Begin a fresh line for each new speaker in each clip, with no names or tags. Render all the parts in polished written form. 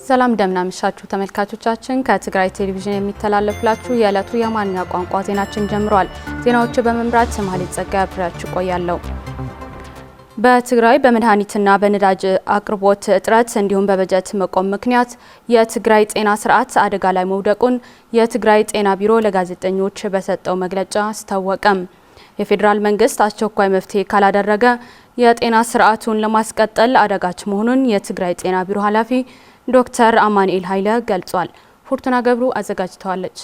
ሰላም እንደምናመሻችሁ ተመልካቾቻችን ከትግራይ ቴሌቪዥን የሚተላለፍላችሁ የዕለቱ የአማርኛ ቋንቋ ዜናችን ጀምሯል። ዜናዎቹ በመምራት ማህሌት ጸጋይ አብራችሁ ቆያለሁ። በትግራይ በመድኃኒትና በነዳጅ አቅርቦት እጥረት እንዲሁም በበጀት መቆም ምክንያት የትግራይ ጤና ስርዓት አደጋ ላይ መውደቁን የትግራይ ጤና ቢሮ ለጋዜጠኞች በሰጠው መግለጫ አስታወቀም። የፌዴራል መንግስት አስቸኳይ መፍትሄ ካላደረገ የጤና ስርዓቱን ለማስቀጠል አዳጋች መሆኑን የትግራይ ጤና ቢሮ ኃላፊ ዶክተር አማኑኤል ኃይለ ገልጿል። ፎርቱና ገብሩ አዘጋጅተዋለች።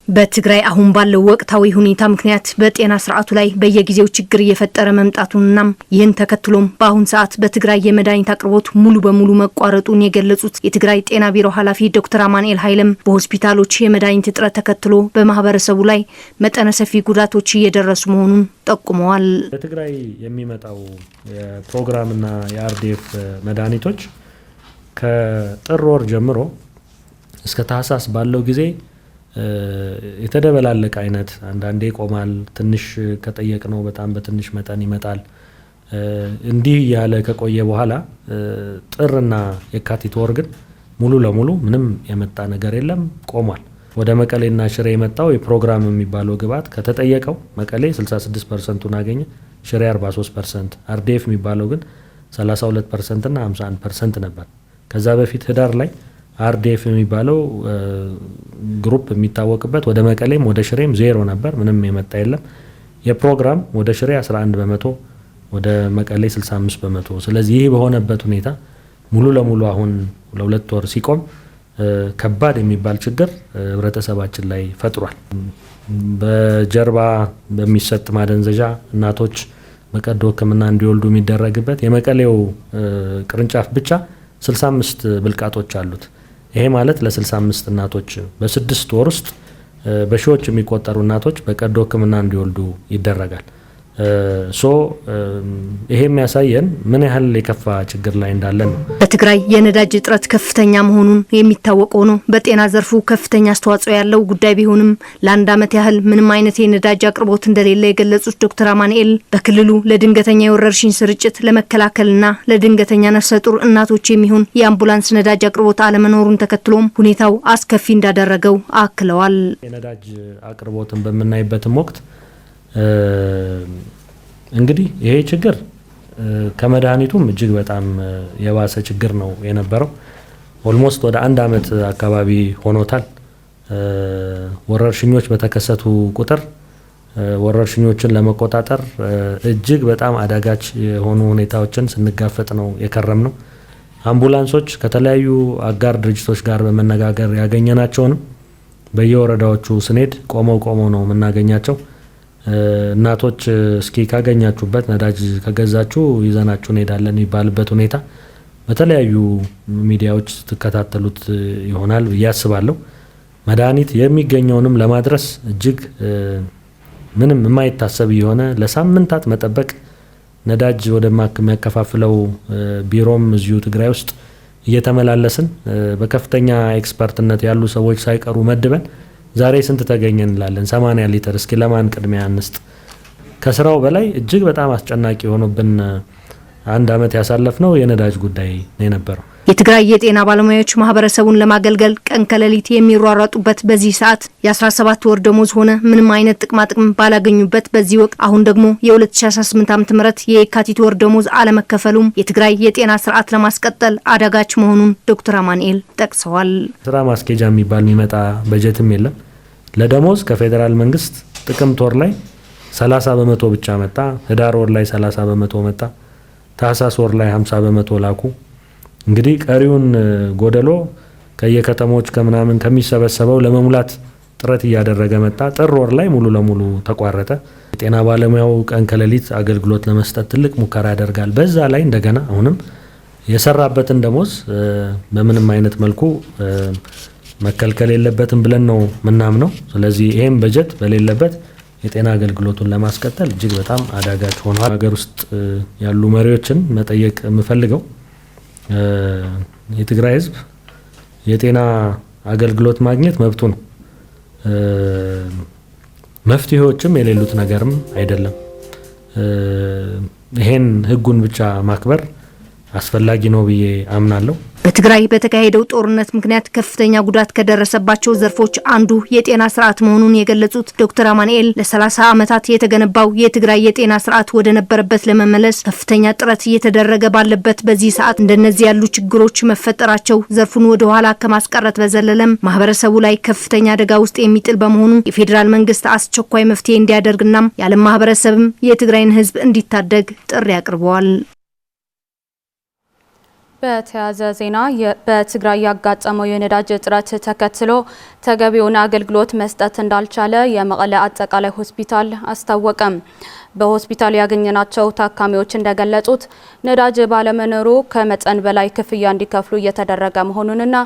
በትግራይ አሁን ባለው ወቅታዊ ሁኔታ ምክንያት በጤና ስርዓቱ ላይ በየጊዜው ችግር እየፈጠረ መምጣቱንና ይህን ተከትሎም በአሁን ሰዓት በትግራይ የመድኃኒት አቅርቦት ሙሉ በሙሉ መቋረጡን የገለጹት የትግራይ ጤና ቢሮ ኃላፊ ዶክተር አማኑኤል ኃይለም በሆስፒታሎች የመድኃኒት እጥረት ተከትሎ በማህበረሰቡ ላይ መጠነ ሰፊ ጉዳቶች እየደረሱ መሆኑን ጠቁመዋል።
በትግራይ የሚመጣው የፕሮግራምና የአርዲኤፍ መድኃኒቶች ከጥር ወር ጀምሮ እስከ ታህሳስ ባለው ጊዜ የተደበላለቀ አይነት አንዳንዴ ይቆማል፣ ትንሽ ከጠየቅነው በጣም በትንሽ መጠን ይመጣል። እንዲህ ያለ ከቆየ በኋላ ጥርና የካቲት ወር ግን ሙሉ ለሙሉ ምንም የመጣ ነገር የለም፣ ቆሟል። ወደ መቀሌና ሽሬ የመጣው የፕሮግራም የሚባለው ግብዓት ከተጠየቀው መቀሌ 66%ን አገኘ፣ ሽሬ 43%፣ አርዲኤፍ የሚባለው ግን 32% እና 51% ነበር። ከዛ በፊት ህዳር ላይ አርዲኤፍ የሚባለው ግሩፕ የሚታወቅበት ወደ መቀሌም ወደ ሽሬም ዜሮ ነበር፣ ምንም የመጣ የለም። የፕሮግራም ወደ ሽሬ 11%፣ ወደ መቀሌ 65%። ስለዚህ ይህ በሆነበት ሁኔታ ሙሉ ለሙሉ አሁን ለሁለት ወር ሲቆም ከባድ የሚባል ችግር ህብረተሰባችን ላይ ፈጥሯል። በጀርባ በሚሰጥ ማደንዘዣ እናቶች በቀዶ ሕክምና እንዲወልዱ የሚደረግበት የመቀሌው ቅርንጫፍ ብቻ 65 ብልቃጦች አሉት። ይሄ ማለት ለ65 እናቶች በ6 ወር ውስጥ በሺዎች የሚቆጠሩ እናቶች በቀዶ ሕክምና እንዲወልዱ ይደረጋል። ይሄ የሚያሳየን ምን ያህል የከፋ ችግር ላይ እንዳለን ነው።
በትግራይ የነዳጅ እጥረት ከፍተኛ መሆኑን የሚታወቀው ነው። በጤና ዘርፉ ከፍተኛ አስተዋጽኦ ያለው ጉዳይ ቢሆንም ለአንድ ዓመት ያህል ምንም አይነት የነዳጅ አቅርቦት እንደሌለ የገለጹት ዶክተር አማኑኤል በክልሉ ለድንገተኛ የወረርሽኝ ስርጭት ለመከላከልና ለድንገተኛ ነፍሰ ጡር እናቶች የሚሆን የአምቡላንስ ነዳጅ አቅርቦት አለመኖሩን ተከትሎም ሁኔታው አስከፊ እንዳደረገው አክለዋል።
የነዳጅ አቅርቦትን በምናይበትም ወቅት እንግዲህ ይሄ ችግር ከመድኃኒቱም እጅግ በጣም የባሰ ችግር ነው የነበረው። ኦልሞስት ወደ 1 ዓመት አካባቢ ሆኖታል። ወረርሽኞች በተከሰቱ ቁጥር ወረርሽኞችን ለመቆጣጠር እጅግ በጣም አዳጋች የሆኑ ሁኔታዎችን ስንጋፈጥ ነው የከረም ነው። አምቡላንሶች ከተለያዩ አጋር ድርጅቶች ጋር በመነጋገር ያገኘናቸውንም በየወረዳዎቹ ስንሄድ ቆመው ነው የምናገኛቸው። እናቶች እስኪ ካገኛችሁበት ነዳጅ ከገዛችሁ ይዘናችሁ እንሄዳለን የሚባልበት ሁኔታ በተለያዩ ሚዲያዎች ትከታተሉት ይሆናል ብዬ አስባለሁ። መድኃኒት የሚገኘውንም ለማድረስ እጅግ ምንም የማይታሰብ የሆነ ለሳምንታት መጠበቅ ነዳጅ ወደሚያከፋፍለው ቢሮም እዚሁ ትግራይ ውስጥ እየተመላለስን በከፍተኛ ኤክስፐርትነት ያሉ ሰዎች ሳይቀሩ መድበን ዛሬ ስንት ተገኘ እንላለን። 80 ሊትር እስኪ ለማን ቅድሚያ አንስጥ። ከስራው በላይ እጅግ በጣም አስጨናቂ የሆነብን 1 ዓመት ያሳለፍነው የነዳጅ ጉዳይ ነው የነበረው።
የትግራይ የጤና ባለሙያዎች ማህበረሰቡን ለማገልገል ቀን ከሌሊት የሚሯሯጡበት በዚህ ሰዓት የ17 ወር ደሞዝ ሆነ ምንም አይነት ጥቅም ባላገኙበት በዚህ ወቅት አሁን ደግሞ የ2018 ዓ.ም የካቲት ወር ደሞዝ አለመከፈሉም የትግራይ የጤና ስርዓት ለማስቀጠል አዳጋች መሆኑን ዶክተር አማኑኤል ጠቅሰዋል።
ስራ ማስኬጃ የሚባል የሚመጣ በጀትም የለም። ለደሞዝ ከፌዴራል መንግስት ጥቅምት ወር ላይ 30% ብቻ መጣ፣ ህዳር ወር ላይ 30% መጣ፣ ታህሳስ ወር ላይ 50% ላኩ። እንግዲህ ቀሪውን ጎደሎ ከየከተሞች ከምናምን ከሚሰበሰበው ለመሙላት ጥረት እያደረገ መጣ። ጥር ወር ላይ ሙሉ ለሙሉ ተቋረጠ። የጤና ባለሙያው ቀን ከሌሊት አገልግሎት ለመስጠት ትልቅ ሙከራ ያደርጋል። በዛ ላይ እንደገና አሁንም የሰራበትን ደሞዝ በምንም አይነት መልኩ መከልከል የለበትም ብለን ነው ምናምነው። ስለዚህ ይሄም በጀት በሌለበት የጤና አገልግሎቱን ለማስቀጠል እጅግ በጣም አዳጋች ሆኗል። ሀገር ውስጥ ያሉ መሪዎችን መጠየቅ የምፈልገው የትግራይ ህዝብ የጤና አገልግሎት ማግኘት መብቱ ነው። መፍትሄዎችም የሌሉት ነገርም አይደለም። ይሄን ህጉን ብቻ ማክበር አስፈላጊ ነው ብዬ አምናለሁ።
በትግራይ በተካሄደው ጦርነት ምክንያት ከፍተኛ ጉዳት ከደረሰባቸው ዘርፎች አንዱ የጤና ስርዓት መሆኑን የገለጹት ዶክተር አማኑኤል ለ30 ዓመታት የተገነባው የትግራይ የጤና ስርዓት ወደ ነበረበት ለመመለስ ከፍተኛ ጥረት እየተደረገ ባለበት በዚህ ሰዓት እንደነዚህ ያሉ ችግሮች መፈጠራቸው ዘርፉን ወደ ኋላ ከማስቀረት በዘለለም ማህበረሰቡ ላይ ከፍተኛ አደጋ ውስጥ የሚጥል በመሆኑ የፌዴራል መንግስት አስቸኳይ መፍትሄ እንዲያደርግና የዓለም ማህበረሰብም የትግራይን ህዝብ እንዲታደግ ጥሪ አቅርበዋል።
በተያያዘ ዜና በትግራይ ያጋጠመው የነዳጅ እጥረት ተከትሎ ተገቢውን አገልግሎት መስጠት እንዳልቻለ የመቀለ አጠቃላይ ሆስፒታል አስታወቀም። በሆስፒታል ያገኘናቸው ታካሚዎች እንደገለጹት ነዳጅ ባለመኖሩ ከመጠን በላይ ክፍያ እንዲከፍሉ እየተደረገ መሆኑንና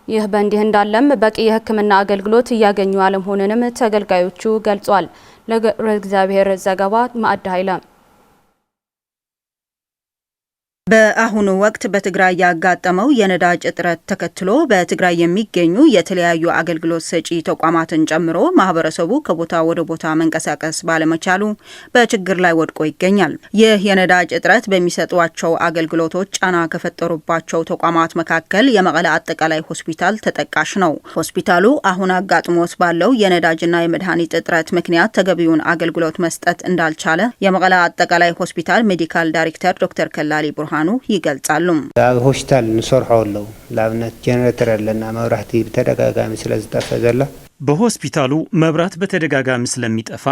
ይህ በእንዲህ እንዳለም በቂ የሕክምና አገልግሎት እያገኙ አለመሆኑንም ተገልጋዮቹ ገልጿል። ለእግዚአብሔር ዘገባ ማዕድ ኃይለ።
በአሁኑ ወቅት በትግራይ ያጋጠመው የነዳጅ እጥረት ተከትሎ በትግራይ የሚገኙ የተለያዩ አገልግሎት ሰጪ ተቋማትን ጨምሮ ማህበረሰቡ ከቦታ ወደ ቦታ መንቀሳቀስ ባለመቻሉ በችግር ላይ ወድቆ ይገኛል። ይህ የነዳጅ እጥረት በሚሰጧቸው አገልግሎቶች ጫና ከፈጠሩባቸው ተቋማት መካከል የመቀለ አጠቃላይ ሆስፒታል ተጠቃሽ ነው። ሆስፒታሉ አሁን አጋጥሞት ባለው የነዳጅና የመድኃኒት እጥረት ምክንያት ተገቢውን አገልግሎት መስጠት እንዳልቻለ የመቀለ አጠቃላይ ሆስፒታል ሜዲካል ዳይሬክተር ዶክተር ከላሊ ቡርሃኑ ይገልጻሉ።
ሆስፒታል ንሰርሖ አለው ለአብነት ጀነሬተር ያለና መብራህቲ በተደጋጋሚ ስለዝጠፋ ዘላ
በሆስፒታሉ መብራት በተደጋጋሚ ስለሚጠፋ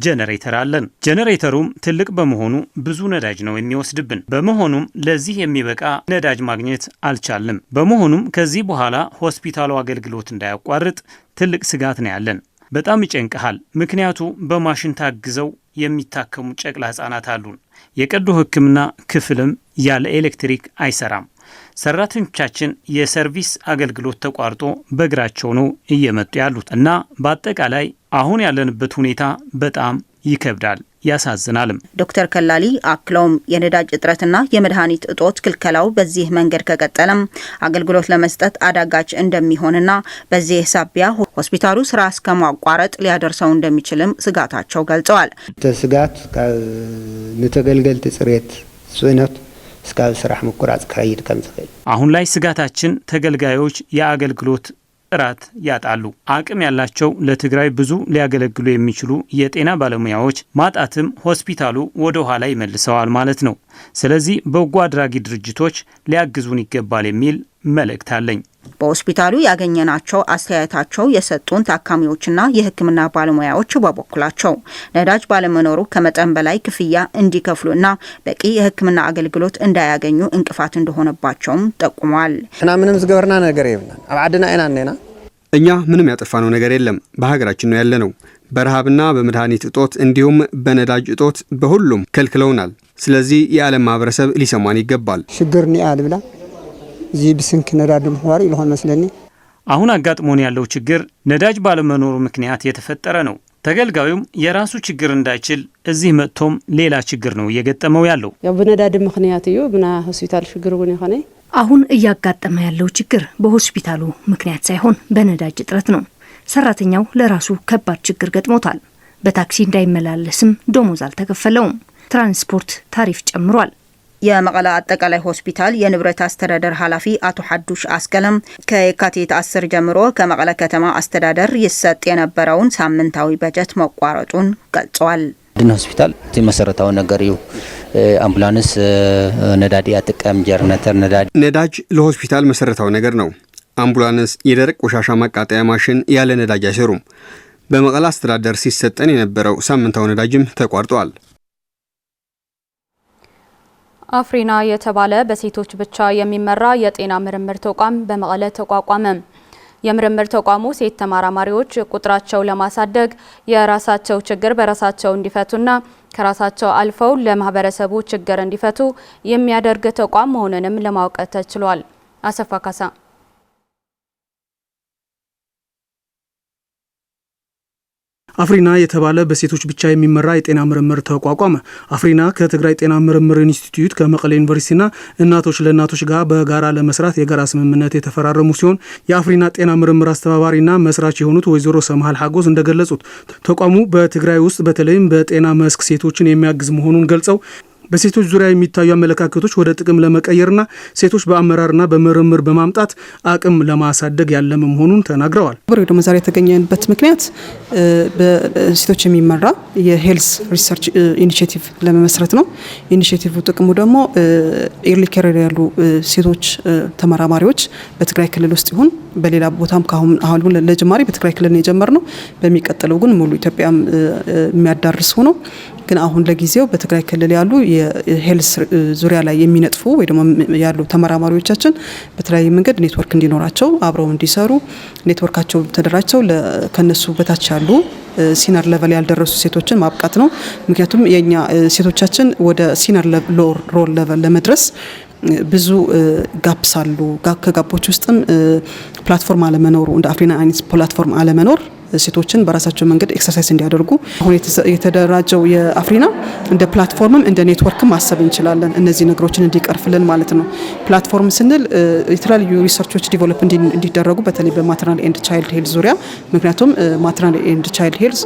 ጀነሬተር አለን። ጀነሬተሩም ትልቅ በመሆኑ ብዙ ነዳጅ ነው የሚወስድብን። በመሆኑም ለዚህ የሚበቃ ነዳጅ ማግኘት አልቻልንም። በመሆኑም ከዚህ በኋላ ሆስፒታሉ አገልግሎት እንዳያቋርጥ ትልቅ ስጋት ነው ያለን። በጣም ይጨንቀሃል። ምክንያቱ በማሽን ታግዘው የሚታከሙ ጨቅላ ህጻናት አሉን። የቀዶ ህክምና ክፍልም ያለ ኤሌክትሪክ አይሰራም። ሰራተኞቻችን የሰርቪስ አገልግሎት ተቋርጦ በእግራቸው ነው እየመጡ ያሉት እና በአጠቃላይ አሁን ያለንበት ሁኔታ በጣም ይከብዳል፣ ያሳዝናልም።
ዶክተር ከላሊ አክለውም የነዳጅ እጥረትና የመድኃኒት እጦት ክልከላው በዚህ መንገድ ከቀጠለም አገልግሎት ለመስጠት አዳጋች እንደሚሆንና በዚህ ሳቢያ ሆስፒታሉ ስራ እስከማቋረጥ ሊያደርሰው እንደሚችልም ስጋታቸው ገልጸዋል።
ስጋት ንተገልገልቲ ጽሬት ጽዕነት እስከ ስራህ መቆራጽ ካይድ ከምጽፈል
አሁን ላይ ስጋታችን ተገልጋዮች የአገልግሎት ጥራት ያጣሉ። አቅም ያላቸው ለትግራይ ብዙ ሊያገለግሉ የሚችሉ የጤና ባለሙያዎች ማጣትም ሆስፒታሉ ወደ ኋላ ይመልሰዋል ማለት ነው። ስለዚህ በጎ አድራጊ ድርጅቶች ሊያግዙን ይገባል የሚል መልእክት አለኝ።
በሆስፒታሉ ያገኘናቸው አስተያየታቸው የሰጡን ታካሚዎችና የሕክምና ባለሙያዎች በበኩላቸው ነዳጅ ባለመኖሩ ከመጠን በላይ ክፍያ እንዲከፍሉና በቂ የሕክምና አገልግሎት እንዳያገኙ እንቅፋት እንደሆነባቸውም ጠቁሟል።
እና ምንም ዝገበርና ነገር የለም። አባድና አይናነና
እኛ ምንም ያጠፋነው ነገር የለም። በሀገራችን ነው ያለነው። በረሃብና በመድኃኒት እጦት እንዲሁም በነዳጅ እጦት በሁሉም ከልክለውናል። ስለዚህ የዓለም ማህበረሰብ ሊሰማን ይገባል።
ሽግርኒ አልብላ እዚህ ብስንክ ነዳጅ ምኽዋር ይልሆን መስለኒ
አሁን አጋጥሞን ያለው ችግር ነዳጅ ባለመኖሩ ምክንያት የተፈጠረ ነው። ተገልጋዩም የራሱ ችግር እንዳይችል እዚህ መጥቶም ሌላ ችግር ነው እየገጠመው ያለው።
ያው በነዳጅ ምክንያት እዩ ብና ሆስፒታል ችግር ሆነ ይሆነ
አሁን እያጋጠመ ያለው ችግር በሆስፒታሉ ምክንያት ሳይሆን በነዳጅ እጥረት ነው። ሰራተኛው ለራሱ ከባድ ችግር ገጥሞታል። በታክሲ እንዳይመላለስም ደሞዝ አልተከፈለውም። ትራንስፖርት ታሪፍ ጨምሯል።
የመቀለ አጠቃላይ ሆስፒታል የንብረት አስተዳደር ኃላፊ አቶ ሐዱሽ አስከለም ከየካቲት 10 ጀምሮ ከመቀለ ከተማ አስተዳደር ይሰጥ የነበረውን ሳምንታዊ በጀት መቋረጡን ገልጸዋል።
ድን ሆስፒታል መሰረታዊ ነገር እዩ አምቡላንስ ነዳዲ አጥቀም ጀነሬተር
ነዳጅ ለሆስፒታል መሰረታዊ ነገር ነው። አምቡላንስ የደረቅ ቆሻሻ ማቃጠያ ማሽን ያለ ነዳጅ አይሰሩም። በመቀለ አስተዳደር ሲሰጠን የነበረው ሳምንታዊ ነዳጅም ተቋርጧል።
አፍሪና የተባለ በሴቶች ብቻ የሚመራ የጤና ምርምር ተቋም በመቀለ ተቋቋመ። የምርምር ተቋሙ ሴት ተመራማሪዎች ቁጥራቸው ለማሳደግ የራሳቸው ችግር በራሳቸው እንዲፈቱና ከራሳቸው አልፈው ለማህበረሰቡ ችግር እንዲፈቱ የሚያደርግ ተቋም መሆኑንም ለማወቅ ተችሏል። አሰፋ ካሳ
አፍሪና የተባለ በሴቶች ብቻ የሚመራ የጤና ምርምር ተቋቋመ። አፍሪና ከትግራይ ጤና ምርምር ኢንስቲትዩት ከመቀሌ ዩኒቨርሲቲና እናቶች ለእናቶች ጋር በጋራ ለመስራት የጋራ ስምምነት የተፈራረሙ ሲሆን የአፍሪና ጤና ምርምር አስተባባሪና መስራች የሆኑት ወይዘሮ ሰምሃል ሐጎስ እንደገለጹት ተቋሙ በትግራይ ውስጥ በተለይም በጤና መስክ ሴቶችን የሚያግዝ መሆኑን ገልጸው በሴቶች ዙሪያ የሚታዩ አመለካከቶች ወደ ጥቅም ለመቀየርና ሴቶች በአመራርና በምርምር በማምጣት አቅም ለማሳደግ ያለመ መሆኑን ተናግረዋል።
ወደ ዛሬ የተገኘንበት ምክንያት በሴቶች የሚመራ የሄልዝ ሪሰርች ኢኒሺየቲቭ ለመመስረት ነው። ኢኒሺየቲቭ ጥቅሙ ደግሞ ኤርሊ ካሪየር ያሉ ሴቶች ተመራማሪዎች በትግራይ ክልል ውስጥ ይሁን በሌላ ቦታም አሁን ለጅማሬ በትግራይ ክልል ነው የጀመርነው። በሚቀጥለው ግን ሙሉ ኢትዮጵያም የሚያዳርስ ሆኖ ግን አሁን ለጊዜው በትግራይ ክልል ያሉ የሄልስ ዙሪያ ላይ የሚነጥፉ ወይ ደግሞ ያሉ ተመራማሪዎቻችን በተለያየ መንገድ ኔትወርክ እንዲኖራቸው አብረው እንዲሰሩ ኔትወርካቸው ተደራጅተው ከነሱ በታች ያሉ ሲነር ሌቨል ያልደረሱ ሴቶችን ማብቃት ነው። ምክንያቱም የኛ ሴቶቻችን ወደ ሲነር ሮል ሌቨል ለመድረስ ብዙ ጋፕስ አሉ። ከጋፖች ውስጥም ፕላትፎርም አለመኖሩ እንደ አፍሪና አይነት ፕላትፎርም አለመኖር ሴቶችን በራሳቸው መንገድ ኤክሰርሳይዝ እንዲያደርጉ አሁን የተደራጀው የአፍሪና እንደ ፕላትፎርምም እንደ ኔትወርክም ማሰብ እንችላለን። እነዚህ ነገሮችን እንዲቀርፍልን ማለት ነው። ፕላትፎርም ስንል የተለያዩ ሪሰርቾች ዲቨሎፕ እንዲደረጉ በተለይ በማተርናል ኤንድ ቻይልድ ሄልዝ ዙሪያ ምክንያቱም ማተርናል ኤንድ ቻይልድ ሄልዝ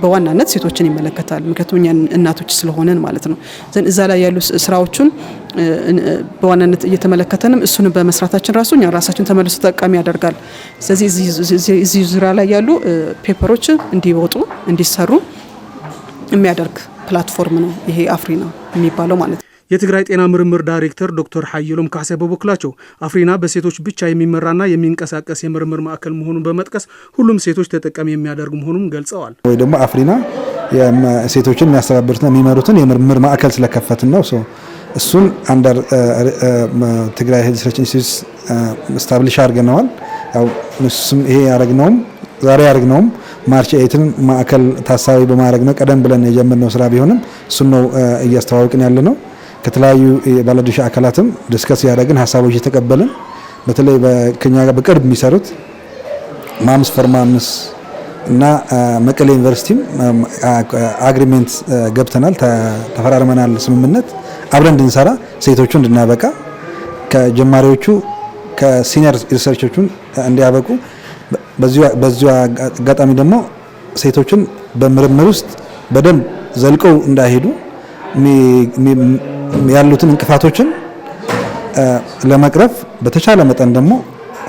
በዋናነት ሴቶችን ይመለከታል። ምክንያቱም እኛ እናቶች ስለሆነን ማለት ነው። እዛ ላይ ያሉ ስራዎቹን በዋናነት እየተመለከተንም እሱን በመስራታችን ራሱ እኛ ራሳችን ተመልሶ ተጠቃሚ ያደርጋል። ስለዚህ እዚህ ዙሪያ ላይ ያሉ ፔፐሮች እንዲወጡ እንዲሰሩ የሚያደርግ ፕላትፎርም ነው ይሄ አፍሪና የሚባለው ማለት ነው።
የትግራይ ጤና ምርምር ዳይሬክተር ዶክተር ሐይሎም ካሴ በበኩላቸው አፍሪና በሴቶች ብቻ የሚመራና የሚንቀሳቀስ የምርምር ማዕከል መሆኑን በመጥቀስ ሁሉም ሴቶች ተጠቃሚ የሚያደርግ መሆኑን ገልጸዋል።
ወይ ደግሞ አፍሪና ሴቶችን የሚያስተባብሩትና የሚመሩትን የምርምር ማዕከል ስለከፈትን ነው። እሱን አንደር ትግራይ ሄልዝ ሪሰርች ኢንስቲትዩት ስታብሊሽ አድርገነዋል። ያው እሱም ይሄ ያደረግነውም ዛሬ ያደረግነውም ማርች 8ን ማዕከል ታሳቢ በማድረግ ነው። ቀደም ብለን የጀመርነው ስራ ቢሆንም እሱን ነው እያስተዋወቅን ያለ ነው። ከተለያዩ ባለድርሻ አካላትም ዲስከስ ያደረግን ሀሳቦች የተቀበልን በተለይ ከኛ ጋር በቅርብ የሚሰሩት ማምስ ፎር ማምስ እና መቀሌ ዩኒቨርሲቲም አግሪሜንት ገብተናል፣ ተፈራርመናል ስምምነት አብረን እንድንሰራ ሴቶቹ እንድናበቃ ከጀማሪዎቹ ከሲኒየር ሪሰርቾቹን እንዲያበቁ በዚሁ አጋጣሚ ደግሞ ሴቶችን በምርምር ውስጥ በደንብ ዘልቀው እንዳይሄዱ ያሉትን እንቅፋቶችን ለመቅረፍ በተቻለ መጠን ደግሞ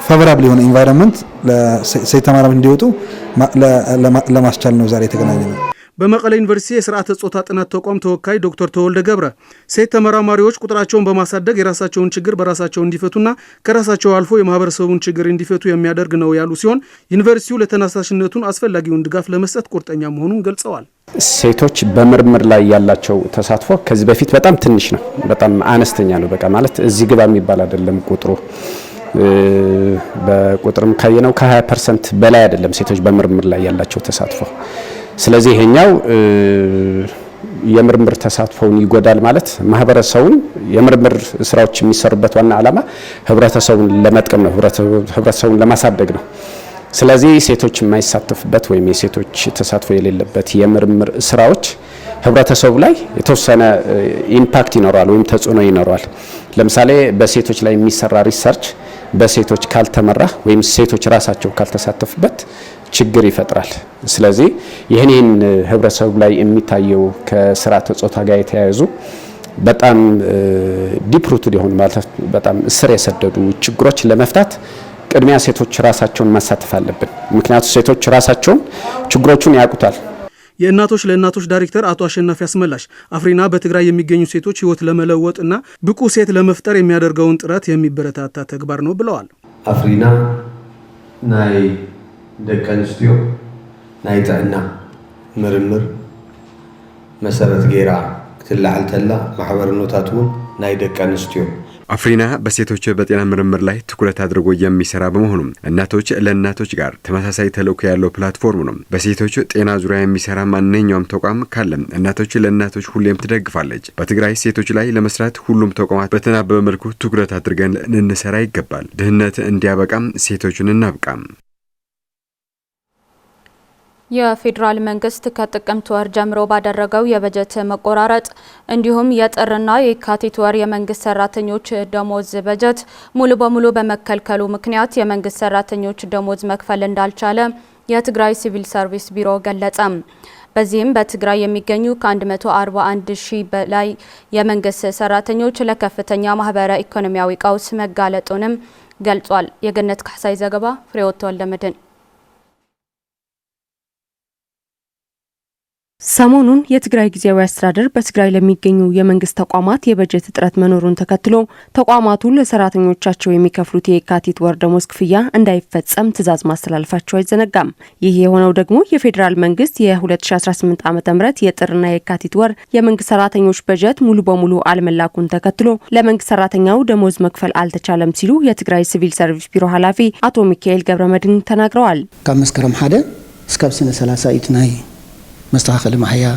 ፋቮራብል የሆነ ኢንቫይሮንመንት ለሴት ተማሪዎች እንዲወጡ ለማስቻል ነው ዛሬ የተገናኘነው።
በመቀሌ ዩኒቨርሲቲ የስርዓተ ጾታ ጥናት ተቋም ተወካይ ዶክተር ተወልደ ገብረ ሴት ተመራማሪዎች ቁጥራቸውን በማሳደግ የራሳቸውን ችግር በራሳቸው እንዲፈቱና ከራሳቸው አልፎ የማህበረሰቡን ችግር እንዲፈቱ የሚያደርግ ነው ያሉ ሲሆን ዩኒቨርሲቲው ለተነሳሽነቱን አስፈላጊውን ድጋፍ ለመስጠት ቁርጠኛ መሆኑን ገልጸዋል።
ሴቶች በምርምር ላይ ያላቸው ተሳትፎ ከዚህ በፊት በጣም ትንሽ ነው፣ በጣም አነስተኛ ነው። በቃ ማለት እዚህ ግባ የሚባል አይደለም ቁጥሩ። በቁጥርም ካየነው ከ20% በላይ አይደለም ሴቶች በምርምር ላይ ያላቸው ተሳትፎ። ስለዚህ ይሄኛው የምርምር ተሳትፎውን ይጎዳል ማለት ማህበረሰቡን የምርምር ስራዎች የሚሰሩበት ዋና ዓላማ ህብረተሰቡን ለመጥቀም ነው፣ ህብረተሰቡን ለማሳደግ ነው። ስለዚህ ሴቶች የማይሳተፉበት ወይም የሴቶች ተሳትፎ የሌለበት የምርምር ስራዎች ህብረተሰቡ ላይ የተወሰነ ኢምፓክት ይኖራል ወይም ተጽዕኖ ይኖራል። ለምሳሌ በሴቶች ላይ የሚሰራ ሪሰርች በሴቶች ካልተመራ ወይም ሴቶች ራሳቸው ካልተሳተፉበት ችግር ይፈጥራል። ስለዚህ ይህን ህብረተሰቡ ላይ የሚታየው ከስርዓተ ጾታ ጋር የተያያዙ በጣም ዲፕ ሩትድ የሆኑ ማለት በጣም ስር የሰደዱ ችግሮች ለመፍታት ቅድሚያ ሴቶች ራሳቸውን ማሳተፍ አለብን። ምክንያቱም ሴቶች ራሳቸውን ችግሮቹን ያውቁታል።
የእናቶች ለእናቶች ዳይሬክተር አቶ አሸናፊ አስመላሽ አፍሪና በትግራይ የሚገኙ ሴቶች ህይወት ለመለወጥና ብቁ ሴት ለመፍጠር የሚያደርገውን ጥረት የሚበረታታ ተግባር ነው ብለዋል።
አፍሪና ናይ ደቂ አንስትዮ ናይ ጥዕና ምርምር መሰረት ገይራ ክትላዓል ተላ ማሕበረኖታት እውን ናይ ደቂ አንስትዮ
አፍሪና በሴቶች በጤና ምርምር ላይ ትኩረት አድርጎ የሚሰራ በመሆኑም እናቶች ለእናቶች ጋር ተመሳሳይ ተልዕኮ ያለው ፕላትፎርም ነው። በሴቶች ጤና ዙሪያ የሚሰራ ማንኛውም ተቋም ካለ እናቶች ለእናቶች ሁሌም ትደግፋለች። በትግራይ ሴቶች ላይ ለመስራት ሁሉም ተቋማት በተናበበ መልኩ ትኩረት አድርገን እንሰራ ይገባል። ድህነት እንዲያበቃም ሴቶችን እናብቃም።
የፌዴራል መንግስት ከጥቅምት ወር ጀምሮ ባደረገው የበጀት መቆራረጥ እንዲሁም የጥርና የካቲት ወር የመንግስት ሰራተኞች ደሞዝ በጀት ሙሉ በሙሉ በመከልከሉ ምክንያት የመንግስት ሰራተኞች ደሞዝ መክፈል እንዳልቻለ የትግራይ ሲቪል ሰርቪስ ቢሮ ገለጸ። በዚህም በትግራይ የሚገኙ ከ141 ሺህ በላይ የመንግስት ሰራተኞች ለከፍተኛ ማህበራዊ ኢኮኖሚያዊ ቀውስ መጋለጡንም ገልጿል። የገነት ካሳይ ዘገባ ፍሬወት ወልደመድን።
ሰሞኑን የትግራይ ጊዜያዊ አስተዳደር በትግራይ ለሚገኙ የመንግስት ተቋማት የበጀት እጥረት መኖሩን ተከትሎ ተቋማቱ ለሰራተኞቻቸው የሚከፍሉት የካቲት ወር ደሞዝ ክፍያ እንዳይፈጸም ትዕዛዝ ማስተላለፋቸው አይዘነጋም። ይህ የሆነው ደግሞ የፌዴራል መንግስት የ2018 ዓ.ም የጥርና የካቲት ወር የመንግስት ሰራተኞች በጀት ሙሉ በሙሉ አለመላኩን ተከትሎ ለመንግስት ሰራተኛው ደሞዝ መክፈል አልተቻለም ሲሉ የትግራይ ሲቪል ሰርቪስ ቢሮ ኃላፊ አቶ ሚካኤል ገብረመድህን ተናግረዋል።
ከመስከረም 1 እስከ ሰኔ 30 ኢትናይ መስተካከል ማህያ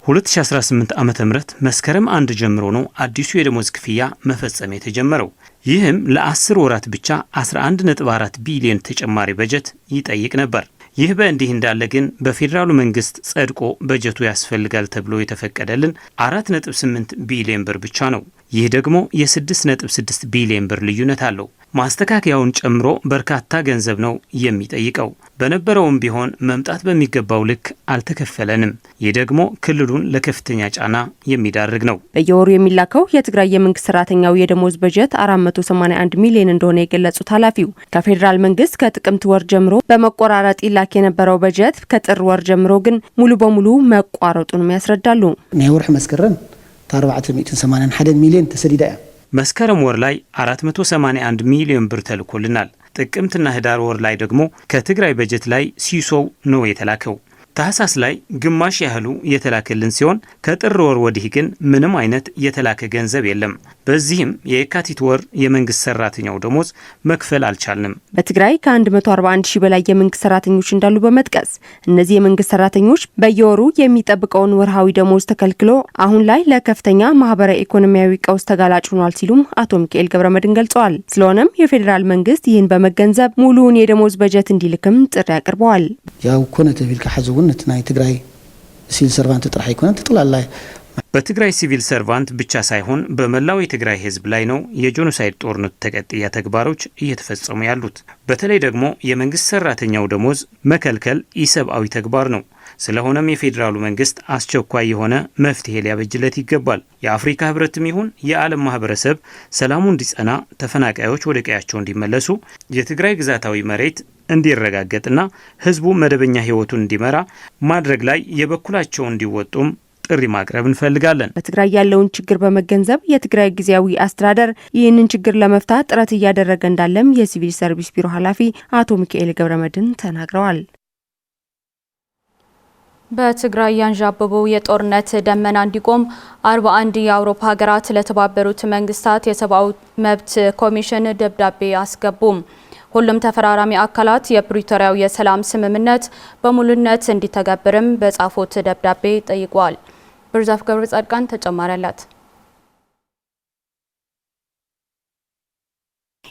2018 ዓመተ ምህረት መስከረም 1 ጀምሮ ነው አዲሱ የደሞዝ ክፍያ መፈጸም የተጀመረው። ይህም ለ10 ወራት ብቻ 11.4 ቢሊዮን ተጨማሪ በጀት ይጠይቅ ነበር። ይህ በእንዲህ እንዳለ ግን በፌዴራሉ መንግስት ጸድቆ በጀቱ ያስፈልጋል ተብሎ የተፈቀደልን 4.8 ቢሊዮን ብር ብቻ ነው። ይህ ደግሞ የ6.6 ቢሊዮን ብር ልዩነት አለው። ማስተካከያውን ጨምሮ በርካታ ገንዘብ ነው የሚጠይቀው። በነበረውም ቢሆን መምጣት በሚገባው ልክ አልተከፈለንም። ይህ ደግሞ ክልሉን ለከፍተኛ ጫና የሚዳርግ ነው።
በየወሩ የሚላከው የትግራይ የመንግስት ሰራተኛው የደሞዝ በጀት 481 ሚሊዮን እንደሆነ የገለጹት ኃላፊው ከፌዴራል መንግስት ከጥቅምት ወር ጀምሮ በመቆራረጥ ይላክ የነበረው በጀት ከጥር ወር ጀምሮ ግን ሙሉ በሙሉ መቋረጡንም ያስረዳሉ።
ናይ ወርሒ መስከረም 481 ሚሊዮን ተሰዲዳ
መስከረም ወር ላይ 481 ሚሊዮን ብር ተልኮልናል። ጥቅምትና ህዳር ወር ላይ ደግሞ ከትግራይ በጀት ላይ ሲሶው ነው የተላከው። ታህሳስ ላይ ግማሽ ያህሉ የተላከልን ሲሆን ከጥር ወር ወዲህ ግን ምንም አይነት የተላከ ገንዘብ የለም። በዚህም የካቲት ወር የመንግስት ሰራተኛው ደሞዝ መክፈል አልቻልንም።
በትግራይ ከ141 ሺህ በላይ የመንግስት ሰራተኞች እንዳሉ በመጥቀስ እነዚህ የመንግስት ሰራተኞች በየወሩ የሚጠብቀውን ወርሃዊ ደሞዝ ተከልክሎ አሁን ላይ ለከፍተኛ ማህበራዊ ኢኮኖሚያዊ ቀውስ ተጋላጭ ሆኗል ሲሉም አቶ ሚካኤል ገብረመድህን ገልጸዋል። ስለሆነም የፌዴራል መንግስት ይህን በመገንዘብ ሙሉውን የደሞዝ በጀት እንዲልክም ጥሪ አቅርበዋል።
ያው ኮነ ተቢልካ ሐዘውን ናይ ትግራይ ሲቪል ሰርቫንት ጥራይ ይኮነ ተጥላላይ
በትግራይ ሲቪል ሰርቫንት ብቻ ሳይሆን በመላው የትግራይ ህዝብ ላይ ነው የጄኖሳይድ ጦርነት ተቀጥያ ተግባሮች እየተፈጸሙ ያሉት። በተለይ ደግሞ የመንግስት ሰራተኛው ደሞዝ መከልከል ኢሰብአዊ ተግባር ነው። ስለሆነም የፌዴራሉ መንግስት አስቸኳይ የሆነ መፍትሄ ሊያበጅለት ይገባል። የአፍሪካ ህብረትም ይሁን የዓለም ማህበረሰብ ሰላሙ እንዲጸና፣ ተፈናቃዮች ወደ ቀያቸው እንዲመለሱ፣ የትግራይ ግዛታዊ መሬት እንዲረጋገጥና ህዝቡ መደበኛ ህይወቱን እንዲመራ ማድረግ ላይ የበኩላቸውን እንዲወጡም ጥሪ ማቅረብ እንፈልጋለን።
በትግራይ ያለውን ችግር በመገንዘብ የትግራይ ጊዜያዊ አስተዳደር ይህንን ችግር ለመፍታት ጥረት እያደረገ እንዳለም የሲቪል ሰርቪስ ቢሮ ኃላፊ አቶ ሚካኤል ገብረመድህን ተናግረዋል።
በትግራይ ያንዣበበው የጦርነት ደመና እንዲቆም 41 የአውሮፓ ሀገራት ለተባበሩት መንግስታት የሰብአዊ መብት ኮሚሽን ደብዳቤ አስገቡም። ሁሉም ተፈራራሚ አካላት የፕሪቶሪያው የሰላም ስምምነት በሙሉነት እንዲተገብርም በጻፉት ደብዳቤ ጠይቋል። ብርዛፍ ገብረ ጻድቃን ተጨማሪ አላት።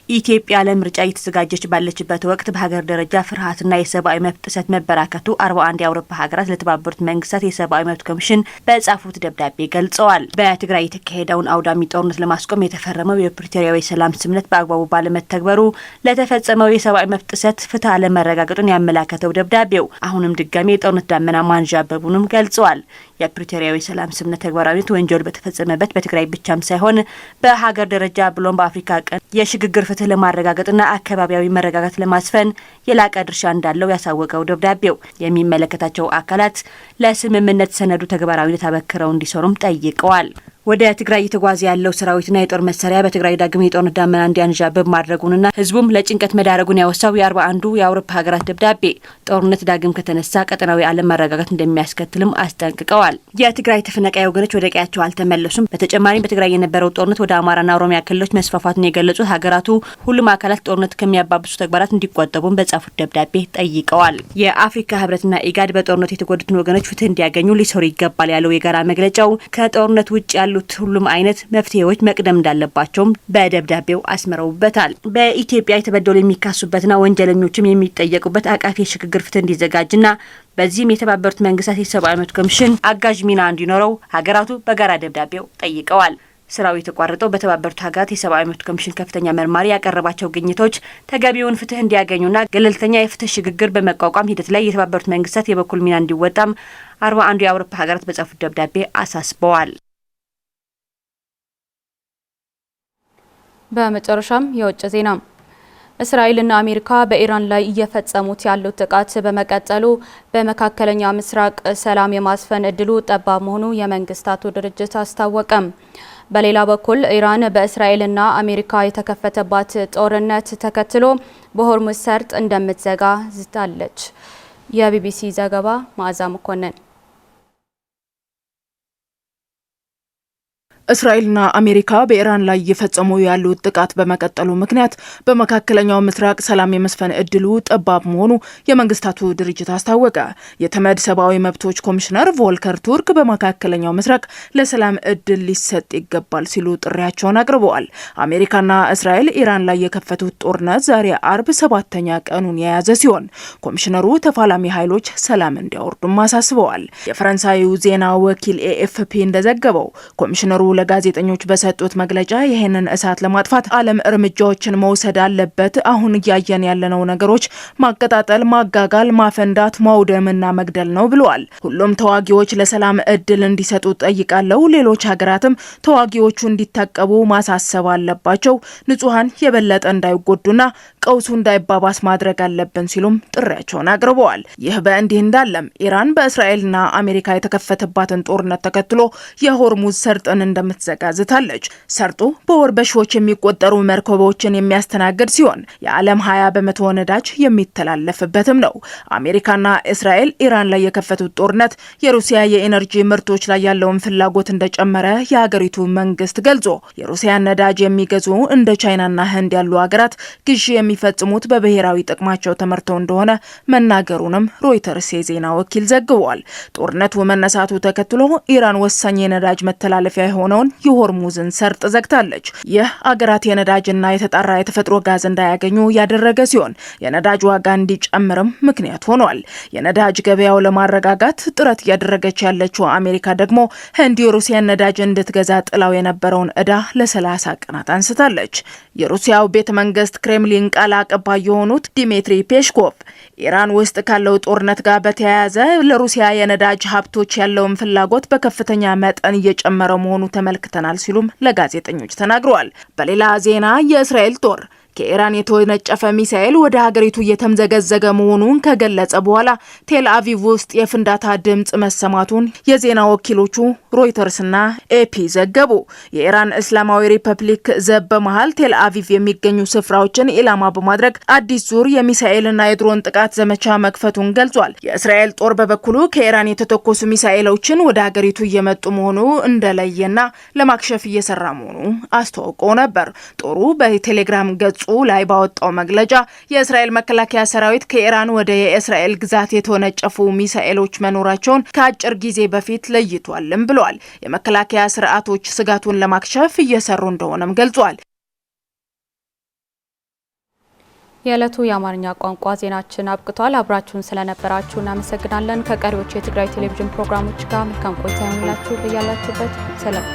ኢትዮጵያ ለምርጫ እየተዘጋጀች ባለችበት ወቅት በሀገር ደረጃ ፍርሃትና የሰብአዊ መብት ጥሰት መበራከቱ 41 የአውሮፓ ሀገራት ለተባበሩት መንግስታት የሰብአዊ መብት ኮሚሽን በጻፉት ደብዳቤ ገልጸዋል። በትግራይ የተካሄደውን አውዳሚ ጦርነት ለማስቆም የተፈረመው የፕሪቶሪያው የሰላም ስምምነት በአግባቡ ባለመተግበሩ ለተፈጸመው የሰብአዊ መብት ጥሰት ፍትህ አለመረጋገጡን ያመላከተው ደብዳቤው አሁንም ድጋሚ የጦርነት ዳመና ማንዣበቡንም ገልጸዋል። የፕሪቶሪያው የሰላም ስምምነት ተግባራዊነት ወንጀል በተፈጸመበት በትግራይ ብቻም ሳይሆን በሀገር ደረጃ ብሎም በአፍሪካ ቀንድ የሽግግር ፍትህ ለማረጋገጥና አካባቢያዊ መረጋጋት ለማስፈን የላቀ ድርሻ እንዳለው ያሳወቀው ደብዳቤው የሚመለከታቸው አካላት ለስምምነት ሰነዱ ተግባራዊነት አበክረው እንዲሰሩም ጠይቀዋል። ወደ ትግራይ እየተጓዘ ያለው ሰራዊትና የጦር መሳሪያ በትግራይ ዳግም የጦርነት ዳመና እንዲያንዣብብ ማድረጉንና ህዝቡም ለጭንቀት መዳረጉን ያወሳው የ41ዱ የአውሮፓ ሀገራት ደብዳቤ ጦርነት ዳግም ከተነሳ ቀጠናዊ አለመረጋጋት እንደሚያስከትልም አስጠንቅቀዋል። የትግራይ ተፈናቃይ ወገኖች ወደ ቀያቸው አልተመለሱም። በተጨማሪም በትግራይ የነበረው ጦርነት ወደ አማራና ኦሮሚያ ክልሎች መስፋፋቱን የገለጹት ሀገራቱ ሁሉም አካላት ጦርነት ከሚያባብሱ ተግባራት እንዲቆጠቡም በጻፉት ደብዳቤ ጠይቀዋል። የአፍሪካ ህብረትና ኢጋድ በጦርነት የተጎዱትን ወገኖች ፍትህ እንዲያገኙ ሊሰሩ ይገባል ያለው የጋራ መግለጫው ከጦርነት ውጭ ያሉ ያሉት ሁሉም አይነት መፍትሄዎች መቅደም እንዳለባቸውም በደብዳቤው አስመረውበታል። በኢትዮጵያ የተበደሉ የሚካሱበትና ወንጀለኞችም የሚጠየቁበት አቃፊ የሽግግር ፍትህ እንዲዘጋጅና በዚህም የተባበሩት መንግስታት የሰብአዊ መብት ኮሚሽን አጋዥ ሚና እንዲኖረው ሀገራቱ በጋራ ደብዳቤው ጠይቀዋል። ስራው የተቋረጠው በተባበሩት ሀገራት የሰብአዊ መብት ኮሚሽን ከፍተኛ መርማሪ ያቀረባቸው ግኝቶች ተገቢውን ፍትህ እንዲያገኙና ገለልተኛ የፍትህ ሽግግር በመቋቋም ሂደት ላይ የተባበሩት መንግስታት የበኩል ሚና እንዲወጣም 41 የአውሮፓ ሀገራት በጻፉት ደብዳቤ አሳስበዋል።
በመጨረሻም የውጭ ዜና። እስራኤልና አሜሪካ በኢራን ላይ እየፈጸሙት ያሉት ጥቃት በመቀጠሉ በመካከለኛ ምስራቅ ሰላም የማስፈን እድሉ ጠባብ መሆኑ የመንግስታቱ ድርጅት አስታወቀም። በሌላ በኩል ኢራን በእስራኤልና አሜሪካ የተከፈተባት ጦርነት ተከትሎ በሆርሙዝ ሰርጥ እንደምትዘጋ ዝታለች። የቢቢሲ ዘገባ መዓዛ መኮንን።
እስራኤልና አሜሪካ በኢራን ላይ እየፈጸሙ ያሉት ጥቃት በመቀጠሉ ምክንያት በመካከለኛው ምስራቅ ሰላም የመስፈን እድሉ ጠባብ መሆኑ የመንግስታቱ ድርጅት አስታወቀ። የተመድ ሰብአዊ መብቶች ኮሚሽነር ቮልከር ቱርክ በመካከለኛው ምስራቅ ለሰላም እድል ሊሰጥ ይገባል ሲሉ ጥሪያቸውን አቅርበዋል። አሜሪካና እስራኤል ኢራን ላይ የከፈቱት ጦርነት ዛሬ አርብ 7ኛ ቀኑን የያዘ ሲሆን ኮሚሽነሩ ተፋላሚ ኃይሎች ሰላም እንዲያወርዱም አሳስበዋል። የፈረንሳዩ ዜና ወኪል ኤኤፍፒ እንደዘገበው ኮሚሽነሩ ለጋዜጠኞች በሰጡት መግለጫ ይህንን እሳት ለማጥፋት ዓለም እርምጃዎችን መውሰድ አለበት። አሁን እያየን ያለነው ነገሮች ማቀጣጠል፣ ማጋጋል፣ ማፈንዳት፣ ማውደምና መግደል ነው ብለዋል። ሁሉም ተዋጊዎች ለሰላም እድል እንዲሰጡ ጠይቃለው። ሌሎች ሀገራትም ተዋጊዎቹ እንዲታቀቡ ማሳሰብ አለባቸው። ንጹሃን የበለጠ እንዳይጎዱና ቀውሱ እንዳይባባስ ማድረግ አለብን ሲሉም ጥሪያቸውን አቅርበዋል። ይህ በእንዲህ እንዳለም ኢራን በእስራኤልና አሜሪካ የተከፈተባትን ጦርነት ተከትሎ የሆርሙዝ ሰርጥን እንደምትዘጋ ዝታለች። ሰርጡ በወር በሺዎች የሚቆጠሩ መርከቦችን የሚያስተናግድ ሲሆን የዓለም 20% ነዳጅ የሚተላለፍበትም ነው። አሜሪካና እስራኤል ኢራን ላይ የከፈቱት ጦርነት የሩሲያ የኢነርጂ ምርቶች ላይ ያለውን ፍላጎት እንደጨመረ የሀገሪቱ መንግስት ገልጾ የሩሲያን ነዳጅ የሚገዙ እንደ ቻይናና ህንድ ያሉ ሀገራት ግዢ የሚፈጽሙት በብሔራዊ ጥቅማቸው ተመርተው እንደሆነ መናገሩንም ሮይተርስ የዜና ወኪል ዘግቧል። ጦርነቱ መነሳቱ ተከትሎ ኢራን ወሳኝ የነዳጅ መተላለፊያ የሆነውን የሆርሙዝን ሰርጥ ዘግታለች። ይህ አገራት የነዳጅና የተጣራ የተፈጥሮ ጋዝ እንዳያገኙ ያደረገ ሲሆን የነዳጅ ዋጋ እንዲጨምርም ምክንያት ሆኗል። የነዳጅ ገበያው ለማረጋጋት ጥረት እያደረገች ያለችው አሜሪካ ደግሞ ህንድ የሩሲያን ነዳጅ እንድትገዛ ጥላው የነበረውን ዕዳ ለ30 ቀናት አንስታለች። የሩሲያው ቤተ መንግስት ክሬምሊን ቃል አቀባይ የሆኑት ዲሚትሪ ፔስኮቭ ኢራን ውስጥ ካለው ጦርነት ጋር በተያያዘ ለሩሲያ የነዳጅ ሀብቶች ያለውን ፍላጎት በከፍተኛ መጠን እየጨመረ መሆኑ ተመልክተናል ሲሉም ለጋዜጠኞች ተናግረዋል። በሌላ ዜና የእስራኤል ጦር ከኢራን የተወነጨፈ ሚሳኤል ወደ ሀገሪቱ እየተምዘገዘገ መሆኑን ከገለጸ በኋላ ቴል አቪቭ ውስጥ የፍንዳታ ድምጽ መሰማቱን የዜና ወኪሎቹ ሮይተርስና ኤፒ ዘገቡ። የኢራን እስላማዊ ሪፐብሊክ ዘብ በመሃል ቴል አቪቭ የሚገኙ ስፍራዎችን ኢላማ በማድረግ አዲስ ዙር የሚሳኤልና የድሮን ጥቃት ዘመቻ መክፈቱን ገልጿል። የእስራኤል ጦር በበኩሉ ከኢራን የተተኮሱ ሚሳኤሎችን ወደ ሀገሪቱ እየመጡ መሆኑ እንደለየና ለማክሸፍ እየሰራ መሆኑ አስተዋውቆ ነበር። ጦሩ በቴሌግራም ገጹ ላይ ባወጣው መግለጫ የእስራኤል መከላከያ ሰራዊት ከኢራን ወደ የእስራኤል ግዛት የተወነጨፉ ሚሳኤሎች መኖራቸውን ከአጭር ጊዜ በፊት ለይቷልም ብለዋል። የመከላከያ ስርዓቶች ስጋቱን ለማክሸፍ እየሰሩ እንደሆነም ገልጿል።
የዕለቱ የአማርኛ ቋንቋ ዜናችን አብቅቷል። አብራችሁን ስለነበራችሁ እናመሰግናለን። ከቀሪዎች የትግራይ ቴሌቪዥን ፕሮግራሞች ጋር መልካም ቆይታ ይሁንላችሁ። በያላችሁበት ሰላም